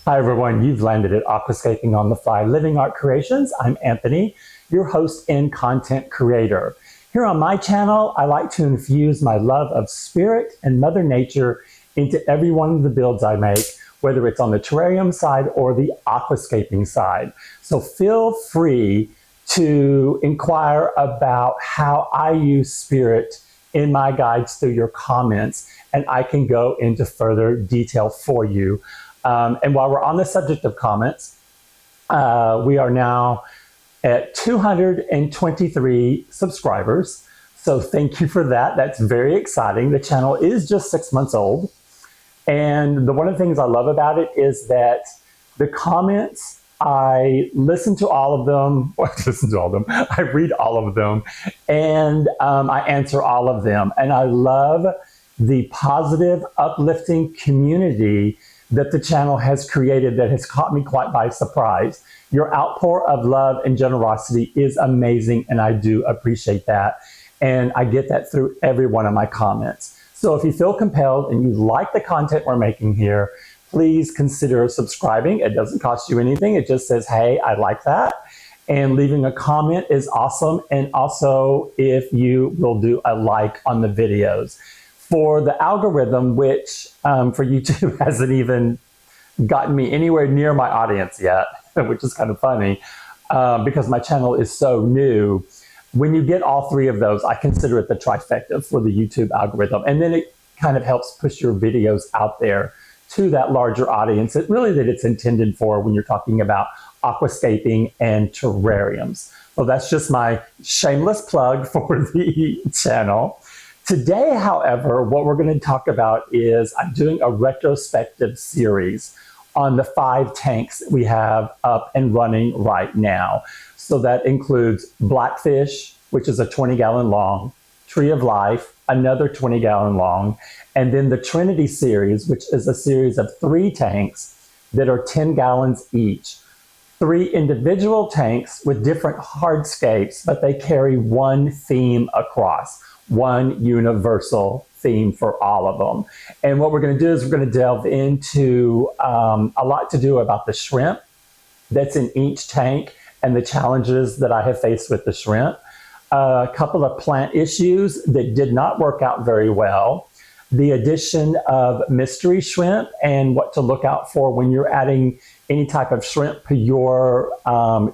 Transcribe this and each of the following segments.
Hi everyone, you've landed at Aquascaping on the Fly Living Art Creations. I'm Anthony, your host and content creator. Here on my channel, I like to infuse my love of spirit and Mother Nature into every one of the builds I make, whether it's on the terrarium side or the aquascaping side. So feel free to inquire about how I use spirit in my guides through your comments, and I can go into further detail for you. And while we're on the subject of comments, we are now at 223 subscribers. So thank you for that. That's very exciting. The channel is just 6 months old. And one of the things I love about it is that the comments, I listen to all of them. Well, I listen to all of them. I read all of them. And I answer all of them. And I love the positive, uplifting community that the channel has created that has caught me quite by surprise. Your outpour of love and generosity is amazing, and I do appreciate that. And I get that through every one of my comments. So if you feel compelled and you like the content we're making here, please consider subscribing. It doesn't cost you anything. It just says, hey, I like that. And leaving a comment is awesome. And also, if you will do a like on the videos. For the algorithm, which for YouTube hasn't even gotten me anywhere near my audience yet, which is kind of funny because my channel is so new. When you get all three of those, I consider it the trifecta for the YouTube algorithm. And then it kind of helps push your videos out there to that larger audience that it's intended for when you're talking about aquascaping and terrariums. So that's just my shameless plug for the channel. Today, however, what we're going to talk about is I'm doing a retrospective series on the 5 tanks that we have up and running right now. So that includes Blackfish, which is a 20-gallon long, Tree of Life, another 20-gallon long, and then the Trinity series, which is a series of 3 tanks that are 10 gallons each. 3 individual tanks with different hardscapes, but they carry one theme across. One universal theme for all of them. And what we're going to do is we're going to delve into a lot to do about the shrimp that's in each tank and the challenges that I have faced with the shrimp. A couple of plant issues that did not work out very well. The addition of mystery shrimp and what to look out for when you're adding any type of shrimp to your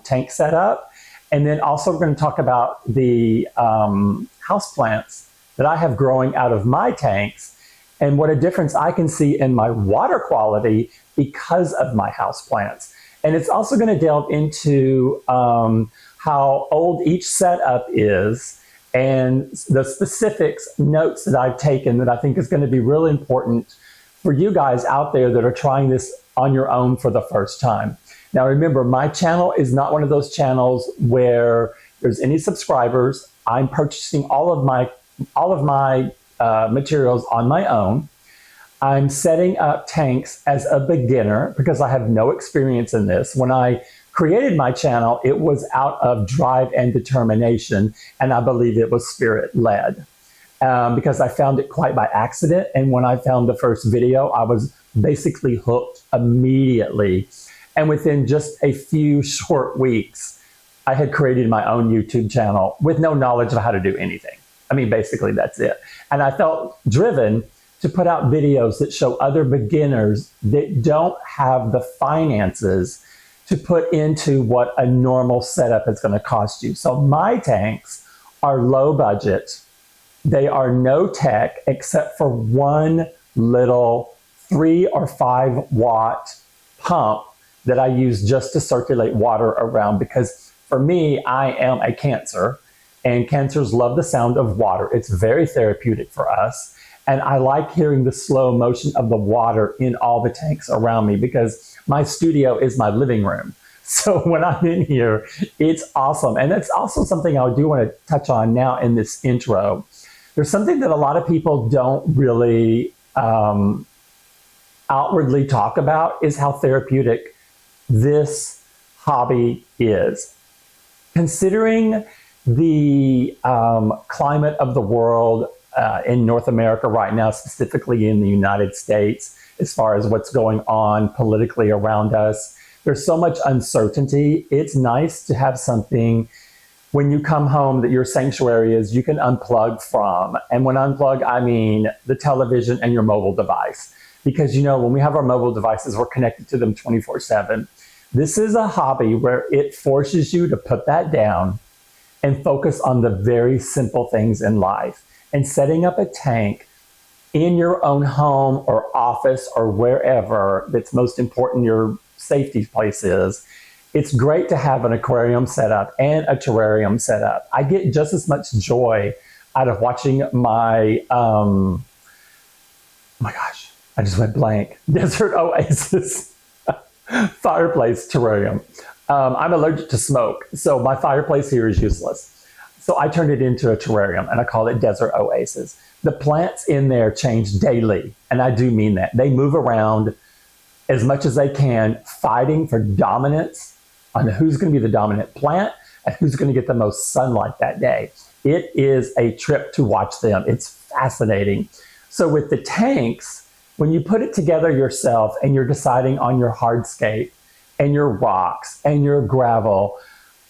tank setup. And then also we're going to talk about the houseplants that I have growing out of my tanks and what a difference I can see in my water quality because of my houseplants. And it's also going to delve into how old each setup is and the specifics, notes that I've taken that I think is going to be really important for you guys out there that are trying this on your own for the first time. Now remember, my channel is not one of those channels where there's any subscribers. I'm purchasing all of my materials on my own. I'm setting up tanks as a beginner because I have no experience in this. When I created my channel, it was out of drive and determination, and I believe it was spirit-led because I found it quite by accident. And when I found the first video, I was basically hooked immediately. And within just a few short weeks, I had created my own YouTube channel with no knowledge of how to do anything. I mean, basically that's it. And I felt driven to put out videos that show other beginners that don't have the finances to put into what a normal setup is going to cost you. So my tanks are low budget. They are no tech except for one little 3 or 5 watt pump that I use just to circulate water around because for me, I am a Cancer, and Cancers love the sound of water. It's very therapeutic for us, and I like hearing the slow motion of the water in all the tanks around me because my studio is my living room. So when I'm in here, it's awesome. And that's also something I do want to touch on now in this intro. There's something that a lot of people don't really outwardly talk about is how therapeutic this hobby is. Considering the climate of the world, in North America right now, specifically in the United States, as far as what's going on politically around us. There's so much uncertainty. It's nice to have something when you come home that your sanctuary is you can unplug from. And when unplug, I mean the television and your mobile device. Because, you know, when we have our mobile devices, we're connected to them 24/7. This is a hobby where it forces you to put that down and focus on the very simple things in life. And setting up a tank in your own home or office or wherever that's most important your safety place is, it's great to have an aquarium set up and a terrarium set up. I get just as much joy out of watching my, oh my gosh, I just went blank, Desert Oasis fireplace terrarium. I'm allergic to smoke, so my fireplace here is useless. So I turned it into a terrarium and I call it Desert Oasis. The plants in there change daily, and I do mean that. They move around as much as they can, fighting for dominance on who's going to be the dominant plant and who's going to get the most sunlight that day. It is a trip to watch them. It's fascinating. So with the tanks, when you put it together yourself and you're deciding on your hardscape and your rocks and your gravel,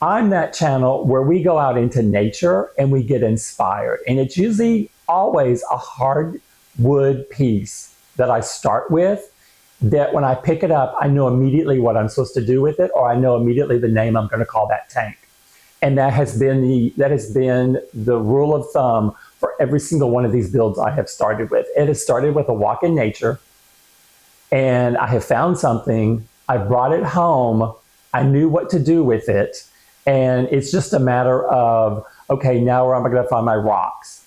I'm that channel where we go out into nature and we get inspired. And it's usually always a hardwood piece that I start with, that when I pick it up, I know immediately what I'm supposed to do with it, or I know immediately the name I'm going to call that tank. And that has been the rule of thumb for every single one of these builds I have started with. It has started with a walk in nature, and I have found something, I brought it home, I knew what to do with it, and it's just a matter of, okay, now where am I going to find my rocks?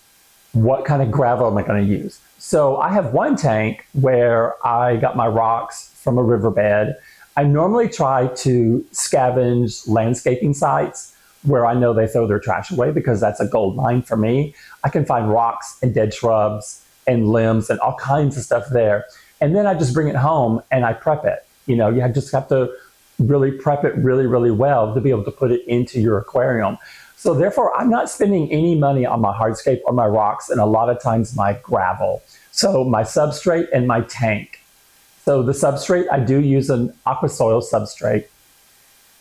What kind of gravel am I going to use? So I have one tank where I got my rocks from a riverbed. I normally try to scavenge landscaping sites where I know they throw their trash away, because that's a gold mine for me. I can find rocks and dead shrubs and limbs and all kinds of stuff there. And then I just bring it home and I prep it. You know, you just have to really prep it really, really well to be able to put it into your aquarium. So therefore, I'm not spending any money on my hardscape or my rocks, and a lot of times my gravel. So my substrate and my tank. So the substrate, I do use an aqua soil substrate.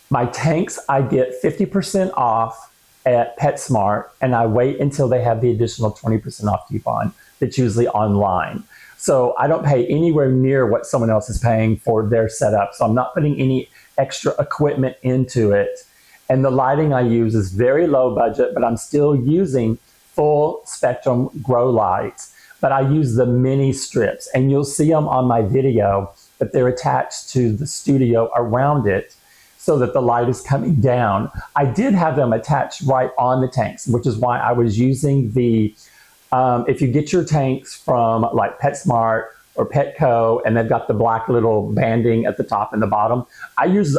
My tanks, I get 50% off at PetSmart, and I wait until they have the additional 20% off coupon that's usually online. So I don't pay anywhere near what someone else is paying for their setup. So I'm not putting any extra equipment into it. And the lighting I use is very low budget, but I'm still using full spectrum grow lights. But I use the mini strips, and you'll see them on my video, but they're attached to the studio around it so that the light is coming down. I did have them attached right on the tanks, which is why I was using the, if you get your tanks from like PetSmart or Petco, and they've got the black little banding at the top and the bottom, I use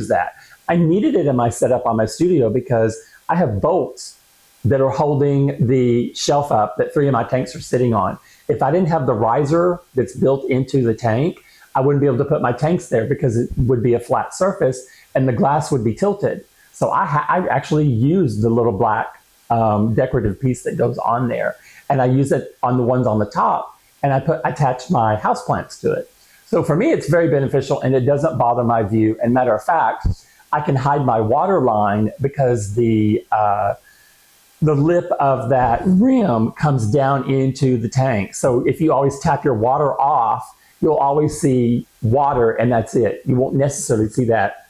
that. I needed it in my setup on my studio because I have bolts that are holding the shelf up that 3 of my tanks are sitting on. If I didn't have the riser that's built into the tank, I wouldn't be able to put my tanks there because it would be a flat surface and the glass would be tilted. So I actually use the little black decorative piece that goes on there, and I use it on the ones on the top, and I attach my houseplants to it. So for me, it's very beneficial, and it doesn't bother my view. And matter of fact, I can hide my water line because the lip of that rim comes down into the tank. So if you always tap your water off, you'll always see water, and that's it. You won't necessarily see that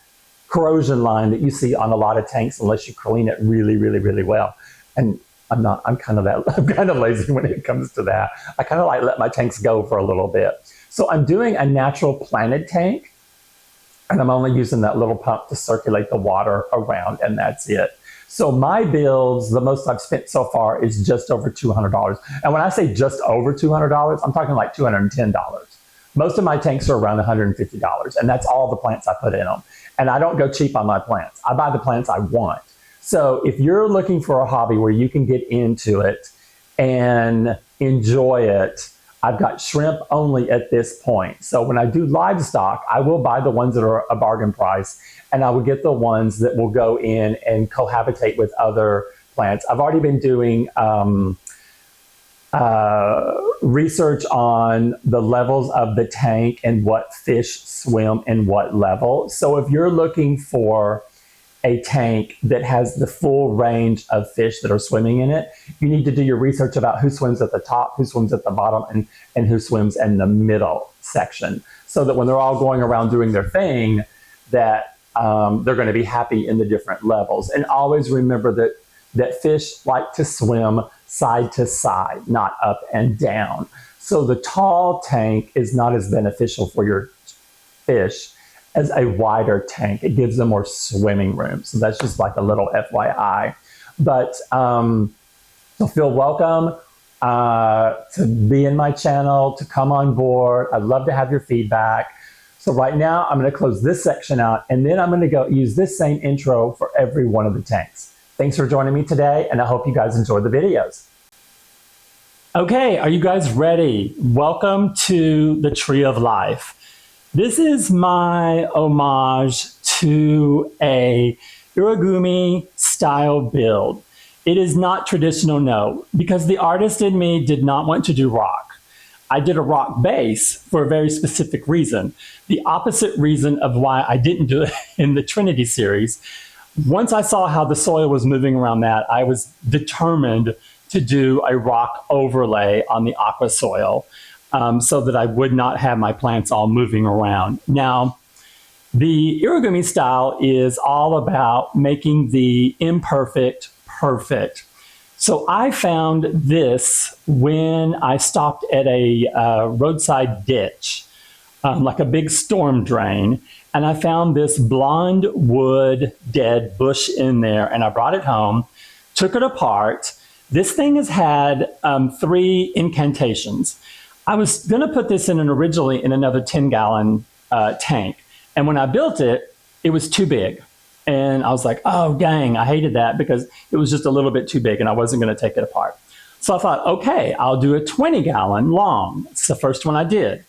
corrosion line that you see on a lot of tanks unless you clean it really, really, really well. And I'm kind of lazy when it comes to that. I kind of like let my tanks go for a little bit. So I'm doing a natural planted tank, and I'm only using that little pump to circulate the water around, and that's it. So my builds, the most I've spent so far is just over $200. And when I say just over $200, I'm talking like $210. Most of my tanks are around $150, and that's all the plants I put in them. And I don't go cheap on my plants. I buy the plants I want. So if you're looking for a hobby where you can get into it and enjoy it, I've got shrimp only at this point. So when I do livestock, I will buy the ones that are a bargain price, and I will get the ones that will go in and cohabitate with other plants. I've already been doing research on the levels of the tank and what fish swim in what level. So if you're looking for a tank that has the full range of fish that are swimming in it, you need to do your research about who swims at the top, who swims at the bottom, and who swims in the middle section, so that when they're all going around doing their thing, that they're going to be happy in the different levels. And always remember that fish like to swim side to side, not up and down. So the tall tank is not as beneficial for your fish as a wider tank. It gives them more swimming room. So that's just like a little FYI. But so feel welcome to be in my channel, to come on board. I'd love to have your feedback. So right now I'm going to close this section out, and then I'm going to go use this same intro for every one of the tanks. Thanks for joining me today, and I hope you guys enjoy the videos. Okay, are you guys ready? Welcome to the Tree of Life. This is my homage to a irigumi style build. It is not traditional, no, because the artist in me did not want to do rock. I did a rock base for a very specific reason. The opposite reason of why I didn't do it in the Trinity series. Once I saw how the soil was moving around that, I was determined to do a rock overlay on the aqua soil. So that I would not have my plants all moving around. Now, the irigumi style is all about making the imperfect perfect. So I found this when I stopped at a roadside ditch, like a big storm drain, and I found this blonde wood dead bush in there, and I brought it home, took it apart. This thing has had 3 incantations. I was going to put this in originally in another 10-gallon tank. And when I built it, it was too big. And I was like, oh, dang, I hated that because it was just a little bit too big and I wasn't going to take it apart. So I thought, okay, I'll do a 20-gallon long. It's the first one I did.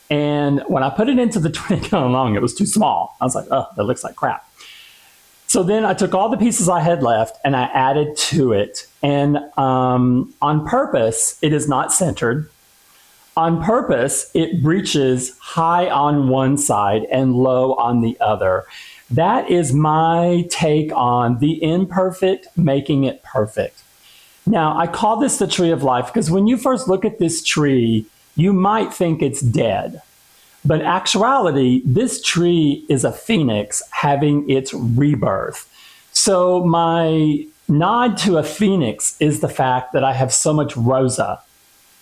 And when I put it into the 20-gallon long, it was too small. I was like, oh, that looks like crap. So then I took all the pieces I had left and I added to it. And on purpose, it is not centered. On purpose, it reaches high on one side and low on the other. That is my take on the imperfect making it perfect. Now, I call this the Tree of Life because when you first look at this tree, you might think it's dead. But in actuality, this tree is a phoenix having its rebirth. So my nod to a phoenix is the fact that I have so much rosa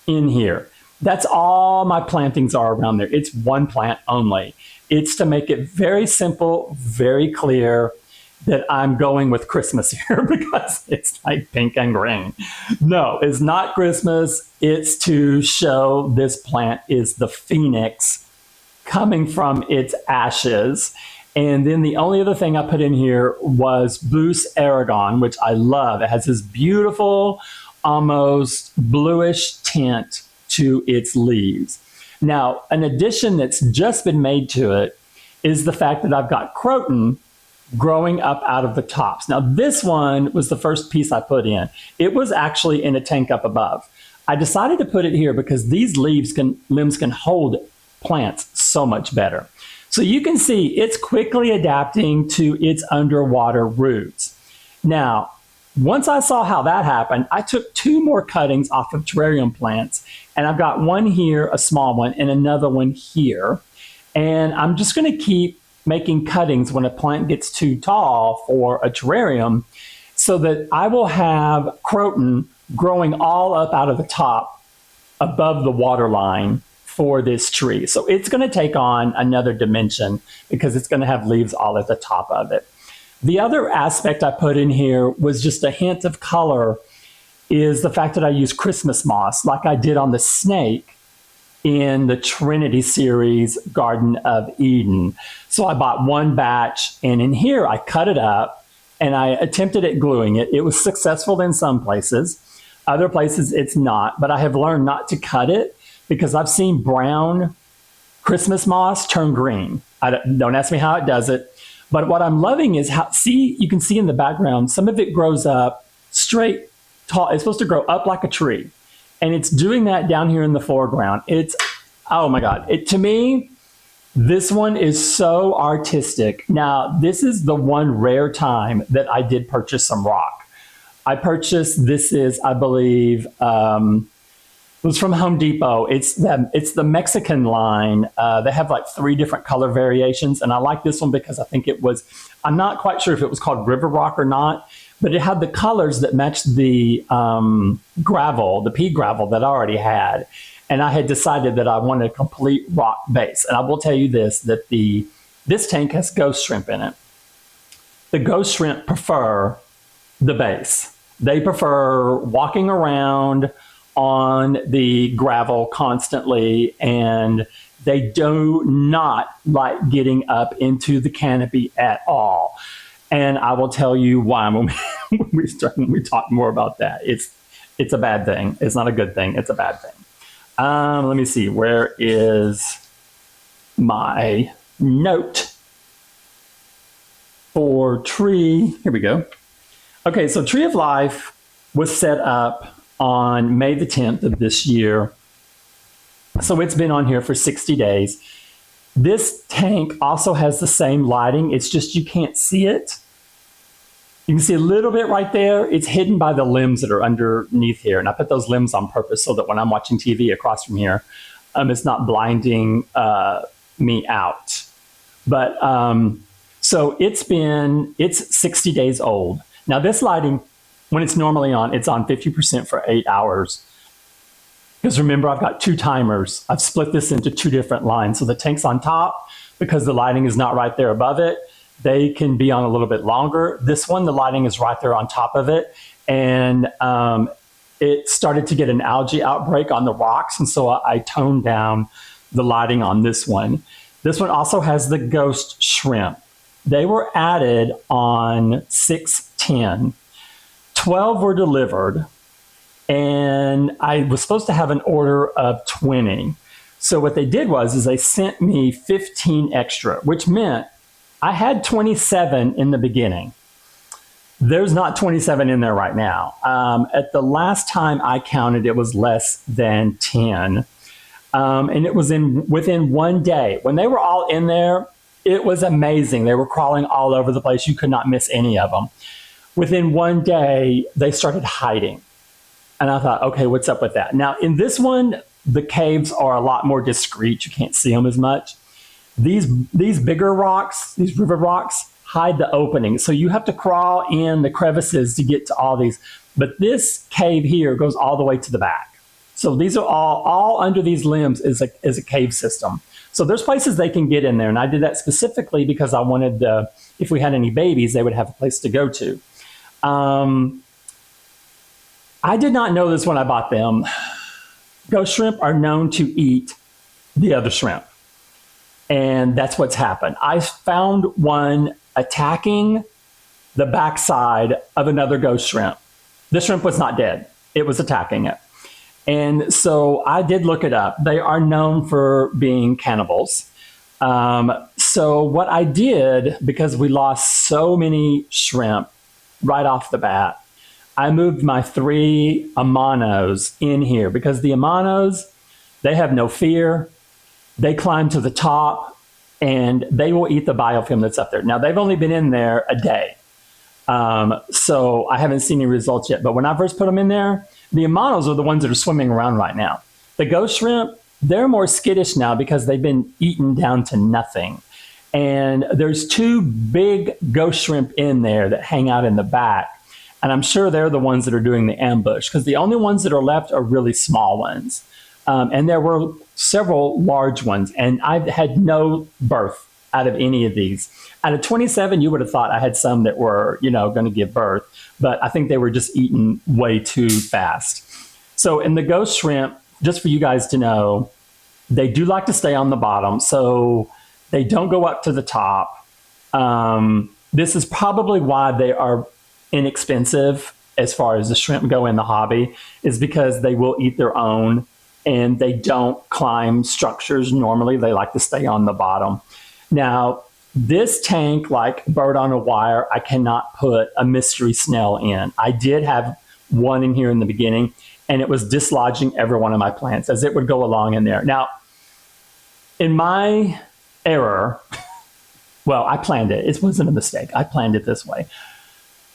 in here. That's all my plantings are around there. It's one plant only. It's to make it very simple, very clear that I'm going with Christmas here because it's like pink and green. No, it's not Christmas. It's to show this plant is the phoenix coming from its ashes. And then the only other thing I put in here was blues-aragon, which I love. It has this beautiful, almost bluish tint to its leaves. Now, an addition that's just been made to it is the fact that I've got croton growing up out of the tops. Now, this one was the first piece I put in. It was actually in a tank up above. I decided to put it here because these limbs can hold plants so much better. So you can see it's quickly adapting to its underwater roots. Now, once I saw how that happened, I took 2 more cuttings off of terrarium plants, and I've got one here, a small one, and another one here. And I'm just going to keep making cuttings when a plant gets too tall for a terrarium so that I will have croton growing all up out of the top above the water line for this tree. So it's going to take on another dimension because it's going to have leaves all at the top of it. The other aspect I put in here was just a hint of color is the fact that I use Christmas moss like I did on the snake in the Trinity series Garden of Eden. So I bought one batch, and in here I cut it up and I attempted at gluing it. It was successful in some places. Other places it's not, but I have learned not to cut it because I've seen brown Christmas moss turn green. Don't ask me how it does it. But what I'm loving is how, you can see in the background, some of it grows up straight, tall. It's supposed to grow up like a tree. And it's doing that down here in the foreground. It's, oh my God. To me, this one is so artistic. Now, this is the one rare time that I did purchase some rock. I purchased, this is, I believe, it was from Home Depot. It's the Mexican line. They have like 3 different color variations. And I like this one because I think it was, I'm not quite sure if it was called River Rock or not, but it had the colors that matched the gravel, the pea gravel that I already had. And I had decided that I wanted a complete rock base. And I will tell you this, that this tank has ghost shrimp in it. The ghost shrimp prefer the base. They prefer walking around on the gravel constantly, and they do not like getting up into the canopy at all. And I will tell you why when we talk more about that. It's a bad thing. It's not a good thing. It's a bad thing. Let me see. Where is my note for tree? Here we go. Okay, so Tree of Life was set up on May the 10th of this year. So it's been on here for 60 days. This tank also has the same lighting. It's just you can't see it. You can see a little bit right there. It's hidden by the limbs that are underneath here. And I put those limbs on purpose so that when I'm watching TV across from here, it's not blinding me out. But so it's 60 days old. Now this lighting, when it's normally on, it's on 50% for 8 hours. Because remember, I've got 2 timers. I've split this into 2 different lines. So the tank's on top because the lighting is not right there above it. They can be on a little bit longer. This one, the lighting is right there on top of it. And it started to get an algae outbreak on the rocks. And so I toned down the lighting on this one. This one also has the ghost shrimp. They were added on 6/10. 12 were delivered. And I was supposed to have an order of 20. So what they did was they sent me 15 extra, which meant I had 27 in the beginning. There's not 27 in there right now. At the last time I counted, it was less than 10. And it was within 1 day. When they were all in there, it was amazing. They were crawling all over the place. You could not miss any of them. Within 1 day, they started hiding. And I thought, okay, what's up with that? Now, in this one, the caves are a lot more discreet. You can't see them as much. These bigger rocks, these river rocks, hide the opening. So you have to crawl in the crevices to get to all these. But this cave here goes all the way to the back. So these are all under these limbs is a cave system. So there's places they can get in there. And I did that specifically because I wanted, if we had any babies, they would have a place to go to. I did not know this when I bought them. Ghost shrimp are known to eat the other shrimp. And that's what's happened. I found one attacking the backside of another ghost shrimp. The shrimp was not dead. It was attacking it. And so I did look it up. They are known for being cannibals. So what I did, because we lost so many shrimp right off the bat, I moved my 3 Amanos in here because the Amanos, they have no fear. They climb to the top and they will eat the biofilm that's up there. Now, they've only been in there a day. So I haven't seen any results yet. But when I first put them in there, the Amanos are the ones that are swimming around right now. The ghost shrimp, they're more skittish now because they've been eaten down to nothing. And there's 2 big ghost shrimp in there that hang out in the back. And I'm sure they're the ones that are doing the ambush because the only ones that are left are really small ones. And there were several large ones, and I've had no birth out of any of these. Out of 27, you would have thought I had some that were, going to give birth, but I think they were just eaten way too fast. So in the ghost shrimp, just for you guys to know, they do like to stay on the bottom, so they don't go up to the top. This is probably why they are inexpensive as far as the shrimp go in the hobby, is because they will eat their own. And they don't climb structures normally. They like to stay on the bottom. Now, this tank, like bird on a wire, I cannot put a mystery snail in. I did have one in here in the beginning, and it was dislodging every one of my plants as it would go along in there. Now, in my error, well, I planned it. It wasn't a mistake. I planned it this way.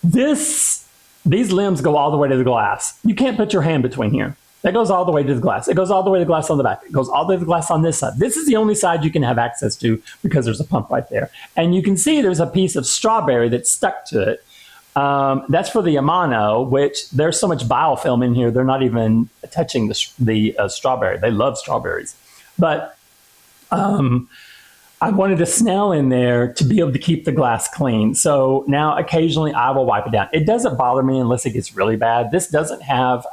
These limbs go all the way to the glass. You can't put your hand between here. That goes all the way to the glass. It goes all the way to the glass on the back. It goes all the way to the glass on this side. This is the only side you can have access to because there's a pump right there. And you can see there's a piece of strawberry that's stuck to it. That's for the Amano, which there's so much biofilm in here, they're not even touching the strawberry. They love strawberries. But I wanted a snail in there to be able to keep the glass clean. So now occasionally I will wipe it down. It doesn't bother me unless it gets really bad. This doesn't have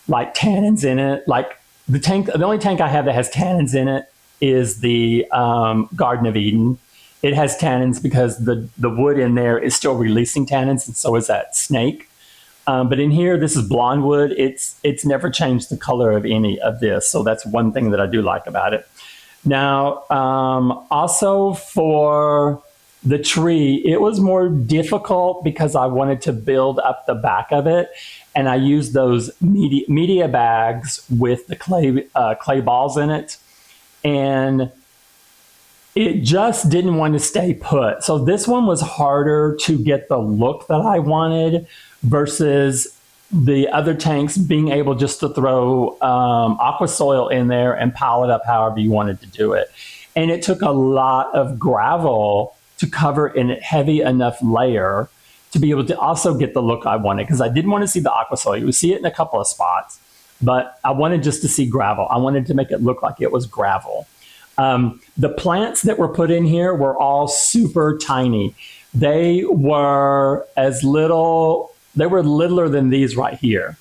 like tannins in it. Like the only tank I have that has tannins in it is the Garden of Eden. It has tannins because the wood in there is still releasing tannins, and so is that snake. But in here, this is blonde wood. It's never changed the color of any of this. So that's one thing that I do like about it. Now, also for the tree, it was more difficult because I wanted to build up the back of it. And I used those media bags with the clay balls in it. And it just didn't want to stay put. So this one was harder to get the look that I wanted versus the other tanks being able just to throw aqua soil in there and pile it up however you wanted to do it. And it took a lot of gravel to cover in a heavy enough layer to be able to also get the look I wanted, because I didn't want to see the aqua soil. You would see it in a couple of spots, but I wanted just to see gravel. I wanted to make it look like it was gravel. The plants that were put in here were all super tiny. They were littler than these right here.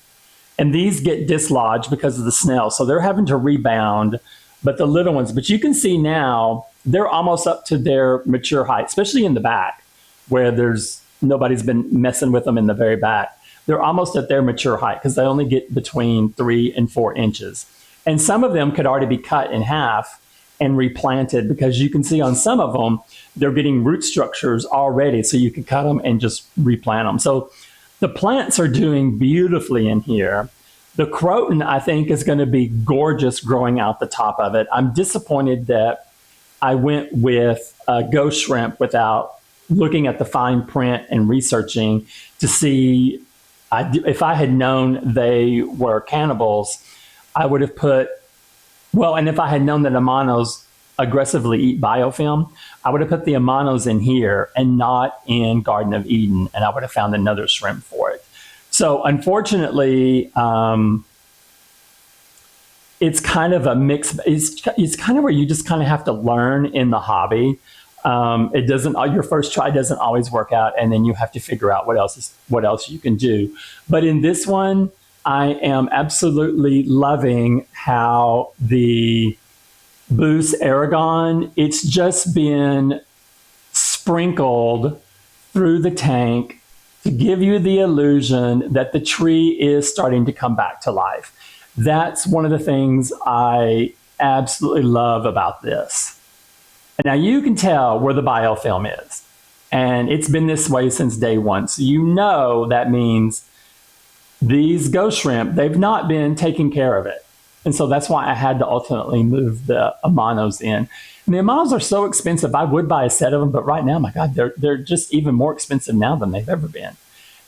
And these get dislodged because of the snail. So they're having to rebound, but the little ones, but you can see now they're almost up to their mature height, especially in the back where nobody's been messing with them in the very back. They're almost at their mature height because they only get between 3 and 4 inches. And some of them could already be cut in half and replanted, because you can see on some of them, they're getting root structures already. So you can cut them and just replant them. So the plants are doing beautifully in here. The croton, I think, is going to be gorgeous growing out the top of it. I'm disappointed that I went with ghost shrimp without looking at the fine print and researching to see if I had known they were cannibals, I would have and if I had known that Amanos aggressively eat biofilm, I would have put the Amanos in here and not in Garden of Eden, and I would have found another shrimp for it. So unfortunately, it's kind of a mix. It's kind of where you just kind of have to learn in the hobby. Your first try doesn't always work out, and then you have to figure out what else you can do. But in this one, I am absolutely loving how the Boost Aragon, it's just been sprinkled through the tank to give you the illusion that the tree is starting to come back to life. That's one of the things I absolutely love about this. And now you can tell where the biofilm is. And it's been this way since day one. So you know that means these ghost shrimp, they've not been taking care of it. And so that's why I had to ultimately move the Amanos in. And the Amanos are so expensive. I would buy a set of them, but right now, my God, they're just even more expensive now than they've ever been.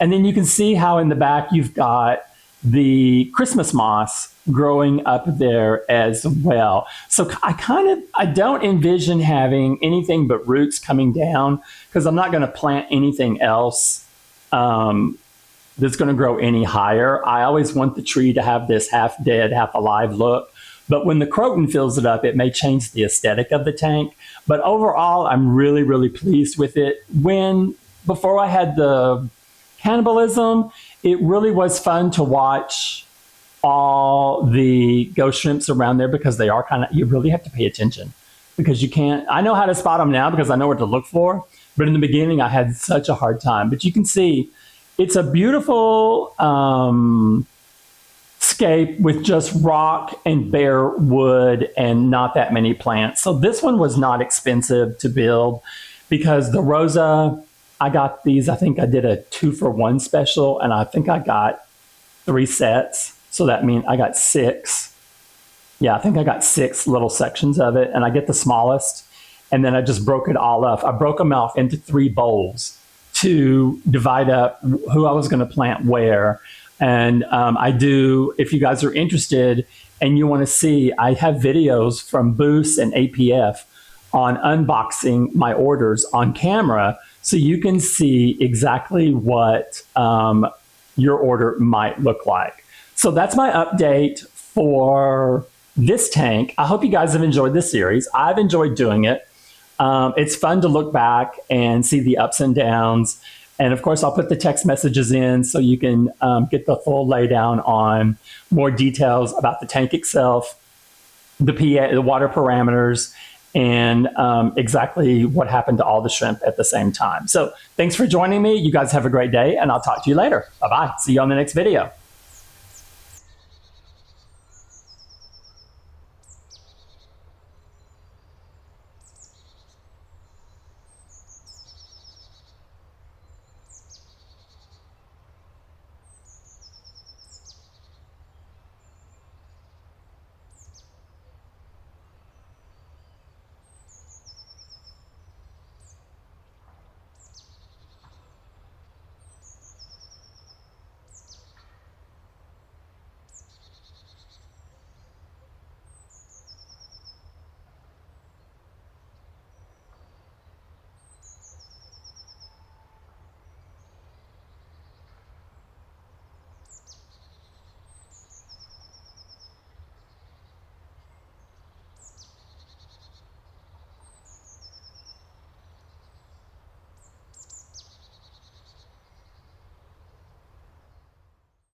And then you can see how in the back you've got the Christmas moss growing up there as well. So I don't envision having anything but roots coming down, because I'm not going to plant anything else that's going to grow any higher. I always want the tree to have this half dead, half alive look. But when the croton fills it up, it may change the aesthetic of the tank. But overall, I'm really, really pleased with it. Before I had the cannibalism, it really was fun to watch all the ghost shrimps around there, because they are you really have to pay attention, because I know how to spot them now because I know what to look for. But in the beginning, I had such a hard time. But you can see it's a beautiful scape with just rock and bare wood and not that many plants. So this one was not expensive to build, because the Rosa, I got these, I think I did a 2-for-1 special, and I think I got 3 sets. So that means I got 6. Yeah, I think I got 6 little sections of it, and I get the smallest. And then I just broke it all up. I broke them off into 3 bowls to divide up who I was going to plant where. And I do, if you guys are interested and you want to see, I have videos from Boost and APF on unboxing my orders on camera, so you can see exactly what your order might look like. So that's my update for this tank. I hope you guys have enjoyed this series. I've enjoyed doing it. It's fun to look back and see the ups and downs. And of course, I'll put the text messages in so you can get the full laydown on more details about the tank itself, the pH, the water parameters, and exactly what happened to all the shrimp at the same time. So thanks for joining me. You guys have a great day, and I'll talk to you later. Bye-bye. See you on the next video.